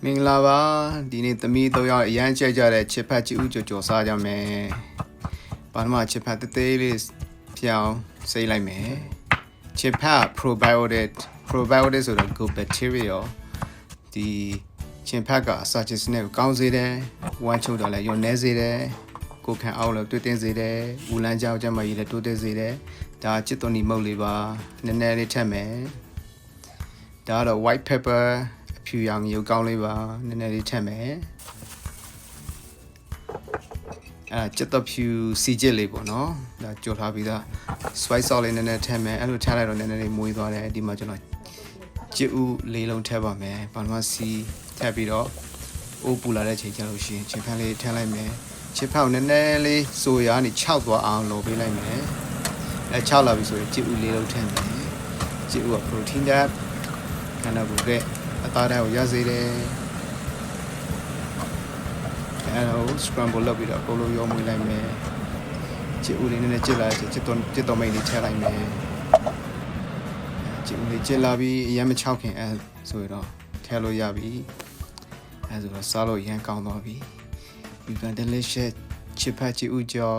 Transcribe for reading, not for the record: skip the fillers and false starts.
မင်္ဂလာပါဒီနေ့သမီး3ယောက်အရန်ကြိုက်ကြတဲ့ချစ်ဖတ်ချစ်ဦးကြော်စားကြမယ်ဘာမှချစ်ဖတ်သေးသေးလေးပြောင်းစိတ်လိုက်မယ်ချစ်ဖတ် probiotic ဆိုတော့ good bacteria ဒီချစ်ဖတ်ကအစာချစ်စနစ်ကိုကောင်းစေတယ်ဝမ်းချုပ်တော့လည်းရောနဲစေတယ်ကိုခံအောင်လည်းတွေ့တင်စေတယ်ဦးလန်းကြောက်ကြမှာကြီးလည်းတိုးတက်စေတယ်ဒါချစ်သွန်ဒီမုတ်လေးပါနည်းနည်းလေးထည့်မယ်ဒါကတော့ white pepperဖြူရောင်ရုပ်ကောင်းလေးပါနည်းနည်းလေးထည့်မယ်ကြက်တော့ဖြူစီချစ်လေးပေါ့နော်ဒါကြော်ထားပြီးသား spice sauce လေးနည်းနည်းထည့်မယ်အဲ့လိုထည့်လိုက်တော့နည်းနည်းလေးမွေးသွားတယ်ဒီမှာကျွန်တော်ကြက်ဥလေးလုံးထည့်ပါမယ်ဘာမှစီထည့်ပြီးတော့အိုးပူလာတဲ့ချိန်ကျလို့ရှိရင်ချင်ဖန်လေးထည့်လိုက်မယ်ချစ်ဖောက်နည်းနည်းလေးဆိုရနေ6သွားအောင်လုပ်ပေးလိုက်မယ်6လာပြီဆိုရင်ကြက်ဥလေးလုံးထည့်မယ်ကြက်ဥက protein ဓာတ်ခန္ဓာကိုယ်ကအသားဓာတ်ကိုရစေတယ်အဲ့တော့ scramble လုပ်ပြီးတော့အကုန်လုံးရောမွေးလိုက်မယ်ကြက်ဥလေးနည်းနည်းကြက်လာချင်ကြက်တော်မိတ်လေးထည့်လိုက်မယ်ကြက်ဥလေးကြက်လာပြီးအရင်မချောက်ခင်အဲဆိုရတော့ထည့်လို့ရပြီအဲဆိုတော့စားလို့ရန်ကောင်းသွားပြီ You can delicious ချစ်ဖတ်ကြည့်ဦးကြော